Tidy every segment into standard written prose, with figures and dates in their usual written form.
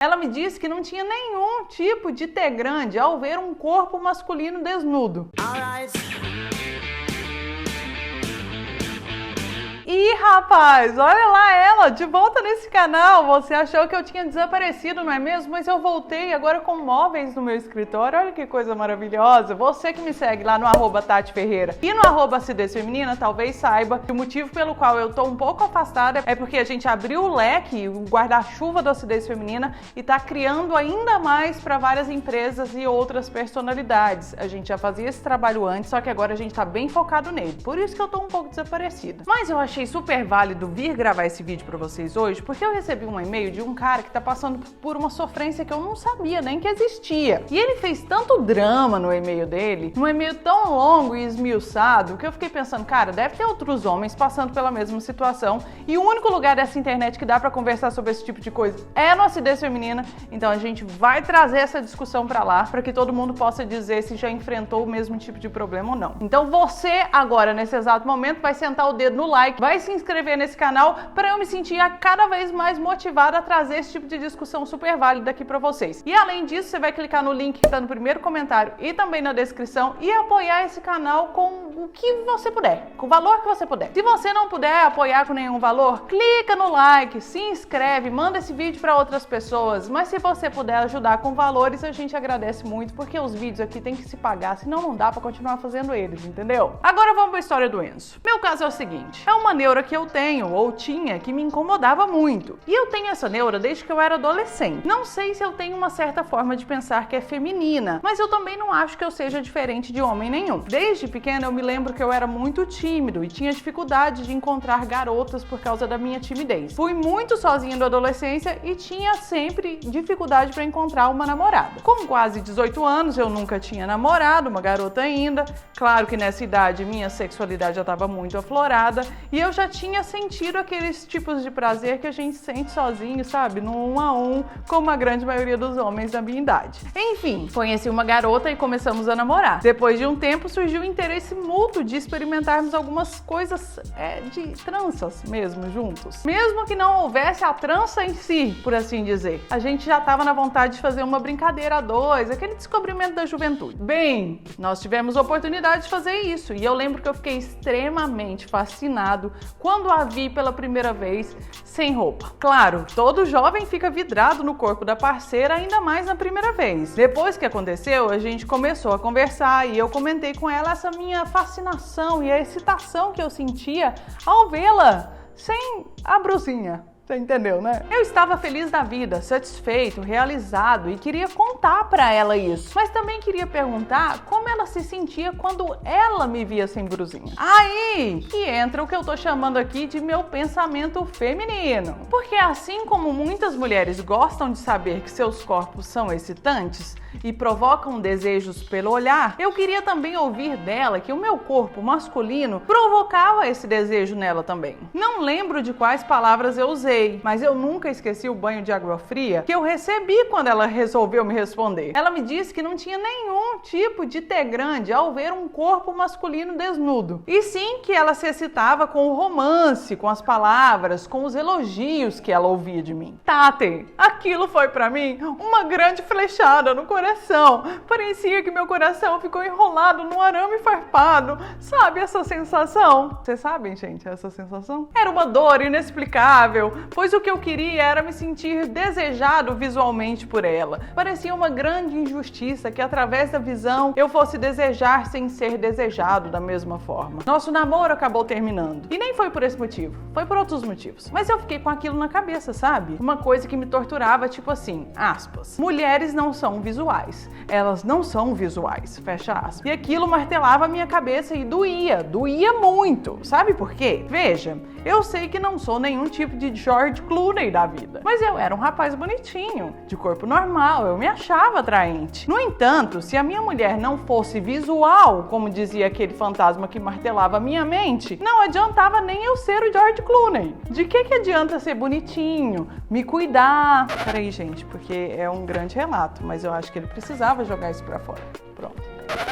Ela me disse que não tinha nenhum tipo de T grande ao ver um corpo masculino desnudo. Ih, rapaz, olha lá ela, de volta nesse canal. Você achou que eu tinha desaparecido, não é mesmo? Mas eu voltei agora com móveis no meu escritório. Olha que coisa maravilhosa. Você que me segue lá no @Tati Ferreira e no @Acidez Feminina, talvez saiba que o motivo pelo qual eu tô um pouco afastada é porque a gente abriu o leque, o guarda-chuva do Acidez Feminina, e tá criando ainda mais para várias empresas e outras personalidades. A gente já fazia esse trabalho antes, só que agora a gente tá bem focado nele. Por isso que eu tô um pouco desaparecida. Mas eu achei super válido vir gravar esse vídeo para vocês hoje, porque eu recebi um e-mail de um cara que tá passando por uma sofrência que eu não sabia nem que existia. E ele fez tanto drama no e-mail dele, um e-mail tão longo e esmiuçado, que eu fiquei pensando, cara, deve ter outros homens passando pela mesma situação, e o único lugar dessa internet que dá para conversar sobre esse tipo de coisa é no Acidez Feminina. Então a gente vai trazer essa discussão para lá, para que todo mundo possa dizer se já enfrentou o mesmo tipo de problema ou não. Então você agora, nesse exato momento, vai sentar o dedo no like, vai se inscrever nesse canal para eu me sentir cada vez mais motivada a trazer esse tipo de discussão super válida aqui para vocês. E além disso, você vai clicar no link que está no primeiro comentário e também na descrição e apoiar esse canal com o que você puder, com o valor que você puder. Se você não puder apoiar com nenhum valor, clica no like, se inscreve, manda esse vídeo para outras pessoas, mas se você puder ajudar com valores, a gente agradece muito, porque os vídeos aqui tem que se pagar, senão não dá para continuar fazendo eles, entendeu? Agora vamos para a história do Enzo. Meu caso é o seguinte, é uma neura que eu tenho, ou tinha, que me incomodava muito. E eu tenho essa neura desde que eu era adolescente. Não sei se eu tenho uma certa forma de pensar que é feminina, mas eu também não acho que eu seja diferente de homem nenhum. Desde pequena eu me lembro que eu era muito tímido e tinha dificuldade de encontrar garotas por causa da minha timidez. Fui muito sozinha na adolescência e tinha sempre dificuldade para encontrar uma namorada. Com quase 18 anos eu nunca tinha namorado, uma garota ainda. Claro que nessa idade minha sexualidade já estava muito aflorada e eu já tinha sentido aqueles tipos de prazer que a gente sente sozinho, sabe? No 1 a 1, como a grande maioria dos homens da minha idade. Enfim, conheci uma garota e começamos a namorar. Depois de um tempo surgiu o interesse mútuo de experimentarmos algumas coisas de tranças mesmo juntos. Mesmo que não houvesse a trança em si, por assim dizer. A gente já estava na vontade de fazer uma brincadeira a dois, aquele descobrimento da juventude. Bem, nós tivemos a oportunidade de fazer isso e eu lembro que eu fiquei extremamente fascinado quando a vi pela primeira vez sem roupa. Claro, todo jovem fica vidrado no corpo da parceira, ainda mais na primeira vez. Depois que aconteceu, a gente começou a conversar e eu comentei com ela essa minha fascinação e a excitação que eu sentia ao vê-la sem a brusinha. Você entendeu, né? Eu estava feliz da vida, satisfeito, realizado e queria contar pra ela isso. Mas também queria perguntar como ela se sentia quando ela me via sem brusinha. Aí que entra o que eu tô chamando aqui de meu pensamento feminino. Porque assim como muitas mulheres gostam de saber que seus corpos são excitantes e provocam desejos pelo olhar, eu queria também ouvir dela que o meu corpo masculino provocava esse desejo nela também. Não lembro de quais palavras eu usei, mas eu nunca esqueci o banho de água fria que eu recebi quando ela resolveu me responder. Ela me disse que não tinha nenhum tipo de T grande ao ver um corpo masculino desnudo. E sim que ela se excitava com o romance, com as palavras, com os elogios que ela ouvia de mim. Tati, aquilo foi pra mim uma grande flechada no coração. Parecia que meu coração ficou enrolado num arame farpado. Sabe essa sensação? Vocês sabem, gente, essa sensação? Era uma dor inexplicável, pois o que eu queria era me sentir desejado visualmente por ela. Parecia uma grande injustiça que através da visão eu fosse desejar sem ser desejado da mesma forma. Nosso namoro acabou terminando. E nem foi por esse motivo, foi por outros motivos. Mas eu fiquei com aquilo na cabeça, sabe? Uma coisa que me torturava, tipo assim, aspas, mulheres não são visuais, elas não são visuais, fecha aspas. E aquilo martelava a minha cabeça e doía muito. Sabe por quê? Veja, eu sei que não sou nenhum tipo de George Clooney da vida, mas eu era um rapaz bonitinho, de corpo normal, eu me achava atraente. No entanto, se a minha mulher não fosse visual, como dizia aquele fantasma que martelava a minha mente, não adiantava nem eu ser o George Clooney. De que adianta ser bonitinho, me cuidar? Peraí, gente, porque é um grande relato, mas eu acho que ele precisava jogar isso pra fora. Pronto.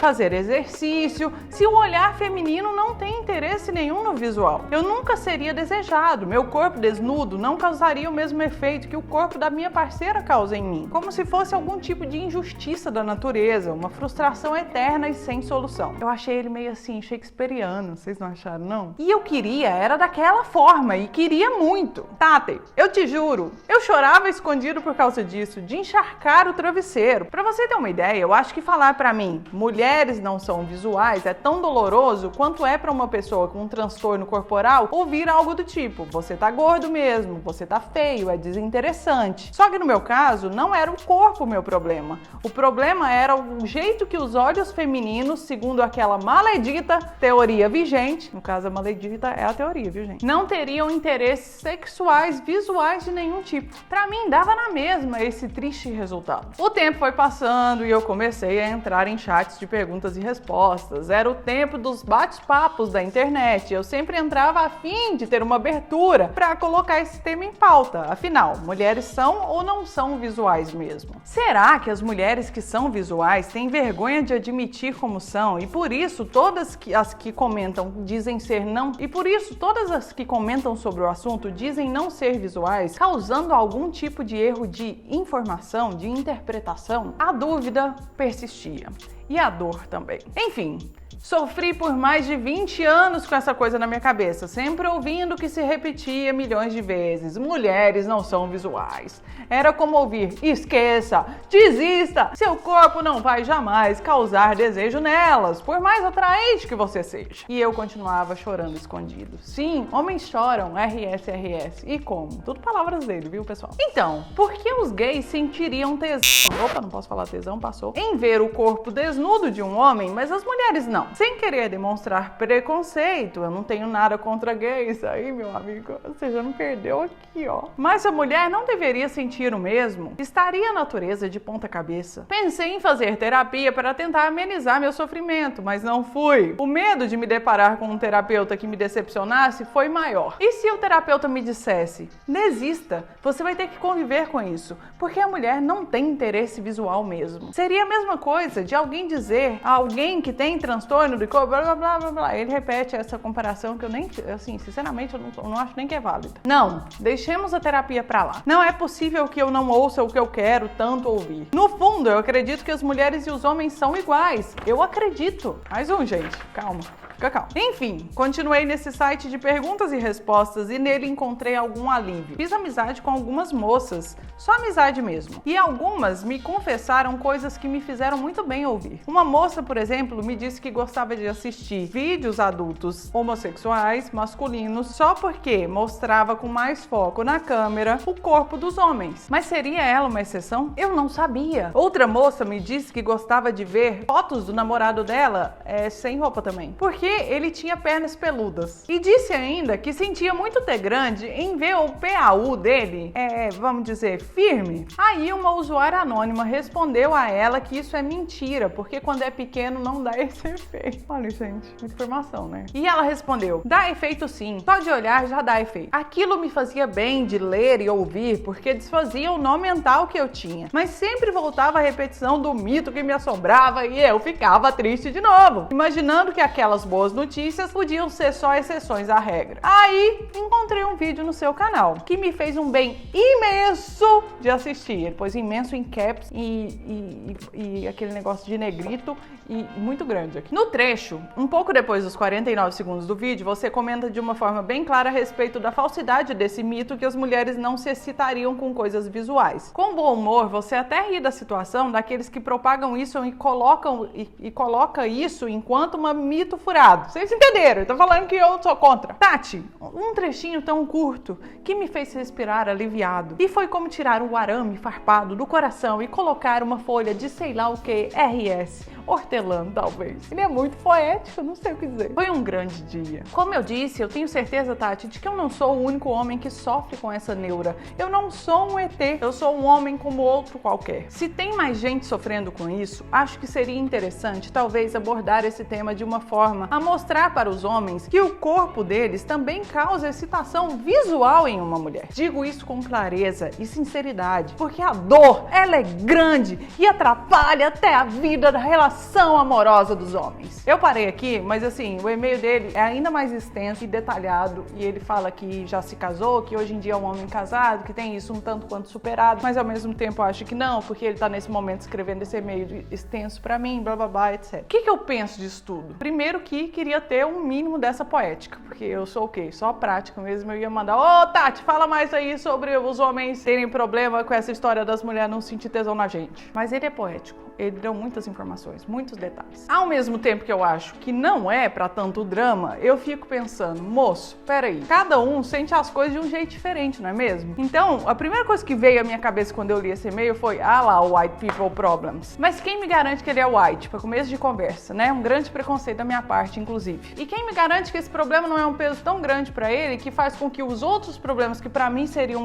fazer exercício, se o olhar feminino não tem interesse nenhum no visual? Eu nunca seria desejado, meu corpo desnudo não causaria o mesmo efeito que o corpo da minha parceira causa em mim, como se fosse algum tipo de injustiça da natureza, uma frustração eterna e sem solução. Eu achei ele meio assim, shakespeariano, vocês não acharam, não? E eu queria, era daquela forma, e queria muito. Tati, eu te juro, eu chorava escondido por causa disso, de encharcar o travesseiro. Pra você ter uma ideia, eu acho que falar pra mim, mulheres não são visuais, é tão doloroso quanto é pra uma pessoa com um transtorno corporal ouvir algo do tipo, você tá gordo mesmo, você tá feio, é desinteressante. Só que no meu caso, não era o corpo o meu problema. O problema era o jeito que os olhos femininos, segundo aquela maledita teoria vigente, no caso a maledita é a teoria, viu gente? Não teriam interesses sexuais, visuais de nenhum tipo. Pra mim, dava na mesma esse triste resultado. O tempo foi passando e eu comecei a entrar em chats de perguntas e respostas. Era o tempo dos bate-papos da internet. Eu sempre entrava a fim de ter uma abertura pra colocar esse tema em pauta. Afinal, mulheres são ou não são visuais mesmo? Será que as mulheres que são visuais têm vergonha de admitir como são e por isso todas as que comentam dizem ser não e por isso todas as que comentam sobre o assunto dizem não ser visuais, causando algum tipo de erro de informação, de interpretação? A dúvida persistia e a dor também. Enfim, sofri por mais de 20 anos com essa coisa na minha cabeça, sempre ouvindo que se repetia milhões de vezes. Mulheres não são visuais. Era como ouvir, esqueça, desista, seu corpo não vai jamais causar desejo nelas, por mais atraente que você seja. E eu continuava chorando escondido. Sim, homens choram, RS, RS. E como? Tudo palavras dele, viu, pessoal? Então, por que os gays sentiriam tesão? Opa, não posso falar tesão, passou. Em ver o corpo desnudo de um homem, mas as mulheres não. Sem querer demonstrar preconceito, eu não tenho nada contra gays, aí meu amigo, você já me perdeu aqui, ó. Mas a mulher não deveria sentir o mesmo? Estaria a natureza de ponta cabeça? Pensei em fazer terapia para tentar amenizar meu sofrimento, mas não fui. O medo de me deparar com um terapeuta que me decepcionasse foi maior. E se o terapeuta me dissesse, desista, você vai ter que conviver com isso, porque a mulher não tem interesse visual mesmo. Seria a mesma coisa de alguém dizer a alguém que tem transtorno de corpo, blá, blá, blá, blá. Ele repete essa comparação que eu nem, assim, sinceramente, eu não acho nem que é válida. Não, deixemos a terapia pra lá. Não é possível que eu não ouça o que eu quero tanto ouvir. No fundo, eu acredito que as mulheres e os homens são iguais. Eu acredito. Mais um, gente. Calma. Fica calmo. Enfim, continuei nesse site de perguntas e respostas e nele encontrei algum alívio. Fiz amizade com algumas moças, só amizade mesmo. E algumas me confessaram coisas que me fizeram muito bem ouvir. Uma moça, por exemplo, me disse que gostava de assistir vídeos adultos homossexuais, masculinos, só porque mostrava com mais foco na câmera o corpo dos homens. Mas seria ela uma exceção? Eu não sabia. Outra moça me disse que gostava de ver fotos do namorado dela sem roupa também, porque ele tinha pernas peludas. E disse ainda que sentia muito ter grande em ver o PAU dele, vamos dizer, firme. Aí uma usuária anônima respondeu a ela que isso é mentira, porque quando é pequeno não dá esse efeito. Olha, gente, muita informação, né? E ela respondeu, dá efeito sim, só de olhar já dá efeito. Aquilo me fazia bem de ler e ouvir, porque desfazia o nó mental que eu tinha. Mas sempre voltava a repetição do mito que me assombrava e eu ficava triste de novo, imaginando que aquelas boas notícias podiam ser só exceções à regra. Aí encontrei um vídeo no seu canal que me fez um bem imenso de assistir. Ele pôs imenso em caps e aquele negócio de negrito e muito grande aqui. No trecho, um pouco depois dos 49 segundos do vídeo, você comenta de uma forma bem clara a respeito da falsidade desse mito que as mulheres não se excitariam com coisas visuais. Com bom humor, você até ri da situação daqueles que propagam isso e coloca isso enquanto uma mito furado. Vocês entenderam? Eu tô falando que eu sou contra. Tati, um trechinho tão curto que me fez respirar aliviado. E foi como tirar o arame farpado do coração e colocar uma folha de sei lá o que, RS, hortelã, talvez. Ele é muito poético, não sei o que dizer. Foi um grande dia. Como eu disse, eu tenho certeza, Tati, de que eu não sou o único homem que sofre com essa neura. Eu não sou um ET, eu sou um homem como outro qualquer. Se tem mais gente sofrendo com isso, acho que seria interessante, talvez, abordar esse tema de uma forma a mostrar para os homens que o corpo deles também causa excitação visual em uma mulher. Digo isso com clareza e sinceridade, porque a dor, ela é grande e atrapalha até a vida da relação relação amorosa dos homens. Eu parei aqui, mas assim, o e-mail dele é ainda mais extenso e detalhado, e ele fala que já se casou, que hoje em dia é um homem casado, que tem isso um tanto quanto superado, mas ao mesmo tempo eu acho que não, porque ele tá nesse momento escrevendo esse e-mail extenso pra mim, blá blá blá, etc. O que eu penso disso tudo? Primeiro que queria ter um mínimo dessa poética, porque eu sou o quê? Só prática mesmo, eu ia mandar, ô Tati, fala mais aí sobre os homens terem problema com essa história das mulheres não sentir tesão na gente. Mas ele é poético, ele deu muitas informações, muitos detalhes. Ao mesmo tempo que eu acho que não é pra tanto drama, eu fico pensando, moço, peraí, cada um sente as coisas de um jeito diferente, não é mesmo? Então, a primeira coisa que veio à minha cabeça quando eu li esse e-mail foi, ah lá, o white people problems. Mas quem me garante que ele é white? Para começo de conversa, né? Um grande preconceito da minha parte, inclusive. E quem me garante que esse problema não é um peso tão grande pra ele que faz com que os outros problemas que pra mim seriam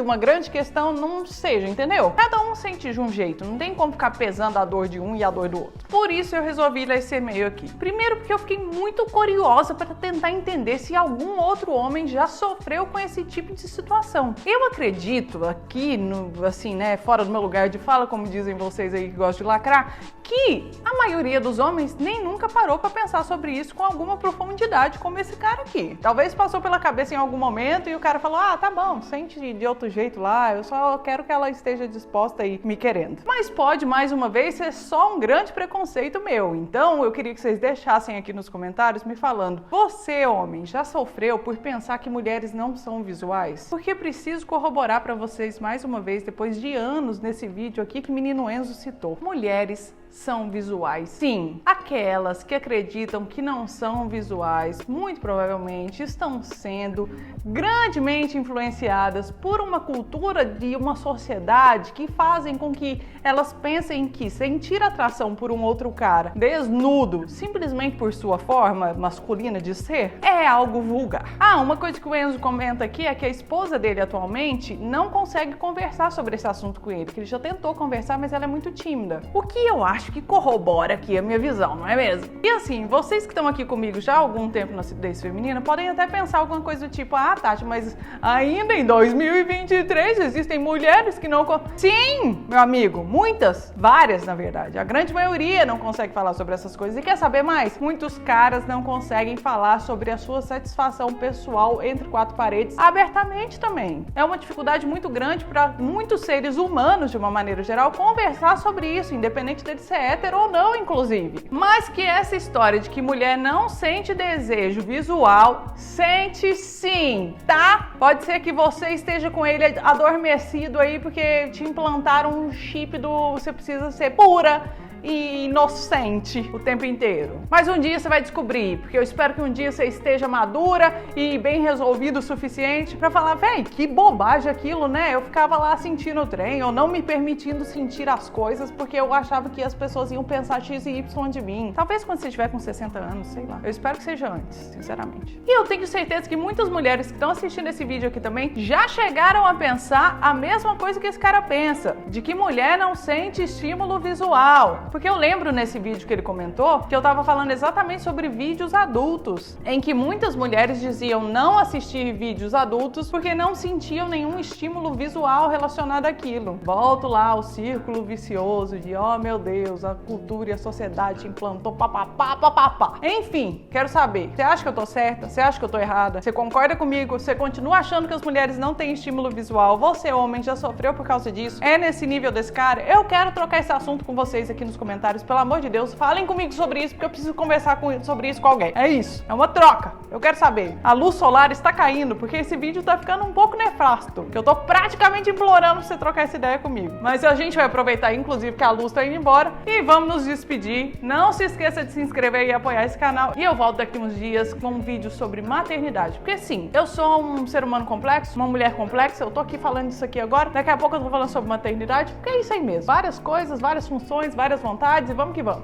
uma grande questão não sejam, entendeu? Cada um sente de um jeito, não tem como ficar pesando a dor de um e a dor do outro. Por isso eu resolvi ler esse e-mail aqui. Primeiro porque eu fiquei muito curiosa para tentar entender se algum outro homem já sofreu com esse tipo de situação. Eu acredito aqui, assim, né, fora do meu lugar de fala, como dizem vocês aí que gostam de lacrar, que a maioria dos homens nem nunca parou para pensar sobre isso com alguma profundidade, como esse cara aqui. Talvez passou pela cabeça em algum momento e o cara falou, ah, tá bom, sente de outro jeito lá, eu só quero que ela esteja disposta aí me querendo. Mas pode, mais uma vez, ser só um grande preconceito meu. Então, eu queria que vocês deixassem aqui nos comentários me falando, você, homem, já sofreu por pensar que mulheres não são visuais? Porque preciso corroborar para vocês mais uma vez, depois de anos nesse vídeo aqui que o menino Enzo citou. Mulheres são visuais. Sim, aquelas que acreditam que não são visuais, muito provavelmente estão sendo grandemente influenciadas por uma cultura de uma sociedade que fazem com que elas pensem que sentir atração por um outro cara desnudo, simplesmente por sua forma masculina de ser, é algo vulgar. Ah, uma coisa que o Enzo comenta aqui é que a esposa dele atualmente não consegue conversar sobre esse assunto com ele, que ele já tentou conversar, mas ela é muito tímida. O que eu acho que corrobora aqui a minha visão, não é mesmo? E assim, vocês que estão aqui comigo já há algum tempo na acidez feminina podem até pensar alguma coisa do tipo, ah, Tati, mas ainda em 2023 existem mulheres que não... Sim, meu amigo, muitas, várias na verdade. A grande maioria não consegue falar sobre essas coisas. E quer saber mais? Muitos caras não conseguem falar sobre a sua satisfação pessoal entre quatro paredes abertamente também. É uma dificuldade muito grande para muitos seres humanos, de uma maneira geral, conversar sobre isso, independente dele ser hétero ou não, inclusive. Mas que essa história de que mulher não sente desejo visual, sente sim, tá? Pode ser que você esteja com ele adormecido aí porque te implantaram um chip do você precisa ser pura e inocente o tempo inteiro. Mas um dia você vai descobrir, porque eu espero que um dia você esteja madura e bem resolvido o suficiente pra falar, véi, que bobagem aquilo, né? Eu ficava lá sentindo o trem, ou não me permitindo sentir as coisas, porque eu achava que as pessoas iam pensar X e Y de mim. Talvez quando você estiver com 60 anos, sei lá. Eu espero que seja antes, sinceramente. E eu tenho certeza que muitas mulheres que estão assistindo esse vídeo aqui também já chegaram a pensar a mesma coisa que esse cara pensa, de que mulher não sente estímulo visual. Porque eu lembro nesse vídeo que ele comentou que eu tava falando exatamente sobre vídeos adultos, em que muitas mulheres diziam não assistir vídeos adultos porque não sentiam nenhum estímulo visual relacionado àquilo. Volto lá ao círculo vicioso de, oh meu Deus, a cultura e a sociedade implantou papapá, papapá. Enfim, quero saber, você acha que eu tô certa? Você acha que eu tô errada? Você concorda comigo? Você continua achando que as mulheres não têm estímulo visual? Você, homem, já sofreu por causa disso? É nesse nível desse cara? Eu quero trocar esse assunto com vocês aqui nos comentários, pelo amor de Deus, falem comigo sobre isso, porque eu preciso conversar sobre isso com alguém. É isso, é uma troca. Eu quero saber. A luz solar está caindo, porque esse vídeo tá ficando um pouco nefasto, que eu tô praticamente implorando pra você trocar essa ideia comigo. Mas a gente vai aproveitar, inclusive, que a luz tá indo embora e vamos nos despedir. Não se esqueça de se inscrever e apoiar esse canal. E eu volto daqui uns dias com um vídeo sobre maternidade. Porque sim, eu sou um ser humano complexo, uma mulher complexa, eu tô aqui falando disso aqui agora, daqui a pouco eu tô falando sobre maternidade, porque é isso aí mesmo. Várias coisas, várias funções, várias vontades, e vamos que vamos.